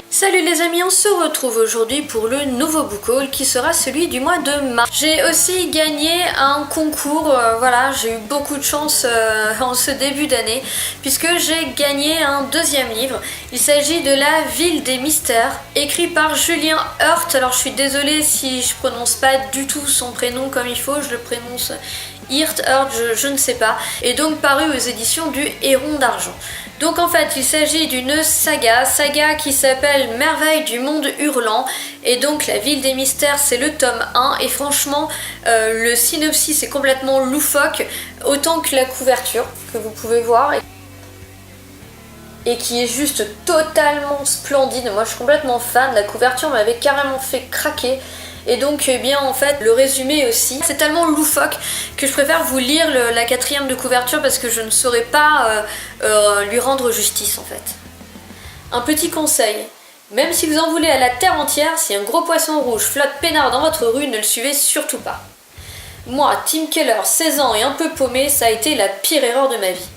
Salut les amis, on se retrouve aujourd'hui pour le nouveau book haul qui sera celui du mois de mars. J'ai aussi gagné un concours, voilà, j'ai eu beaucoup de chance en ce début d'année puisque j'ai gagné un deuxième livre. Il s'agit de La Ville des Mystères, écrit par Julien Hurt. Alors je suis désolée si je prononce pas du tout son prénom comme il faut, je le prononce Hirt, je ne sais pas, et donc paru aux éditions du Héron d'Argent. Donc en fait il s'agit d'une saga qui s'appelle Merveilles du monde hurlant, et donc La Ville des Mystères c'est le tome 1, et franchement le synopsis est complètement loufoque, autant que la couverture que vous pouvez voir, et qui est juste totalement splendide. Moi je suis complètement fan, la couverture m'avait carrément fait craquer. Et donc eh bien en fait le résumé aussi, c'est tellement loufoque que je préfère vous lire la quatrième de couverture parce que je ne saurais pas lui rendre justice en fait. Un petit conseil, même si vous en voulez à la terre entière, si un gros poisson rouge flotte peinard dans votre rue, ne le suivez surtout pas. Moi, Tim Keller, 16 ans et un peu paumé, ça a été la pire erreur de ma vie.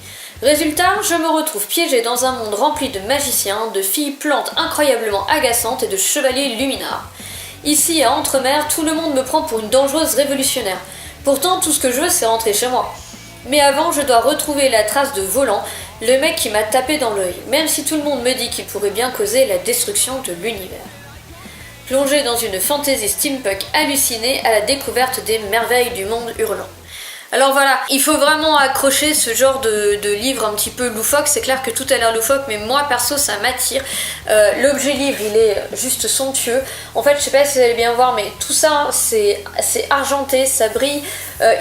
Résultat, je me retrouve piégée dans un monde rempli de magiciens, de filles plantes incroyablement agaçantes et de chevaliers luminards. Ici, à Entremer, tout le monde me prend pour une dangereuse révolutionnaire. Pourtant, tout ce que je veux, c'est rentrer chez moi. Mais avant, je dois retrouver la trace de Volant, le mec qui m'a tapé dans l'œil, même si tout le monde me dit qu'il pourrait bien causer la destruction de l'univers. Plongé dans une fantaisie steampunk hallucinée à la découverte des merveilles du monde hurlant. Alors voilà, il faut vraiment accrocher ce genre de livre un petit peu loufoque. C'est clair que tout a l'air loufoque, mais moi perso ça m'attire. L'objet livre il est juste somptueux. En fait je sais pas si vous allez bien voir, mais tout ça c'est argenté, ça brille.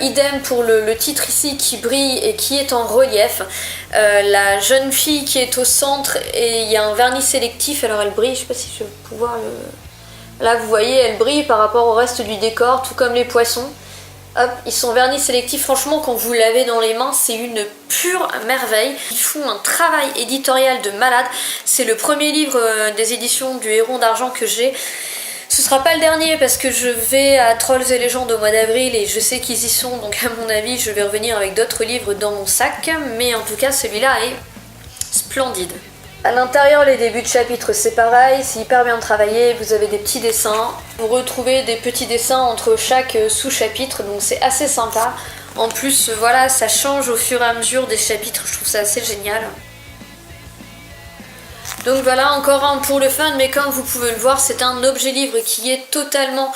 Idem pour le titre ici qui brille et qui est en relief. La jeune fille qui est au centre, et il y a un vernis sélectif, alors elle brille, je sais pas si je vais pouvoir le... Là vous voyez, elle brille par rapport au reste du décor, tout comme les poissons. Hop, ils sont vernis sélectifs, franchement quand vous l'avez dans les mains c'est une pure merveille. Ils font un travail éditorial de malade. C'est le premier livre des éditions du Héron d'Argent que j'ai. Ce sera pas le dernier parce que je vais à Trolls et Légendes au mois d'avril et je sais qu'ils y sont, donc à mon avis je vais revenir avec d'autres livres dans mon sac, mais en tout cas celui-là est splendide. À l'intérieur, les débuts de chapitre, c'est pareil, c'est hyper bien travaillé, vous avez des petits dessins, vous retrouvez des petits dessins entre chaque sous-chapitre, donc c'est assez sympa. En plus, voilà, ça change au fur et à mesure des chapitres, je trouve ça assez génial. Donc voilà, encore un pour le fun, mais comme vous pouvez le voir, c'est un objet livre qui est totalement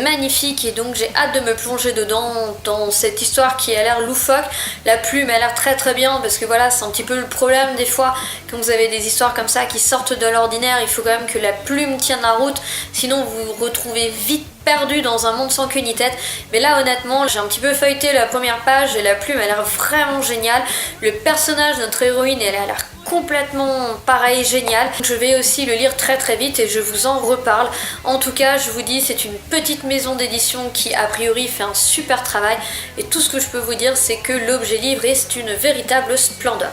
magnifique, et donc j'ai hâte de me plonger dedans, dans cette histoire qui a l'air loufoque. La plume a l'air très très bien, parce que voilà, c'est un petit peu le problème des fois, quand vous avez des histoires comme ça qui sortent de l'ordinaire, il faut quand même que la plume tienne la route, sinon vous vous retrouvez vite perdu dans un monde sans queue ni tête. Mais là honnêtement j'ai un petit peu feuilleté la première page et la plume a l'air vraiment géniale. Le personnage de notre héroïne, elle a l'air complètement pareil, génial. Je vais aussi le lire très très vite et je vous en reparle. En tout cas je vous dis, c'est une petite maison d'édition qui a priori fait un super travail, et tout ce que je peux vous dire c'est que l'objet livre est une véritable splendeur.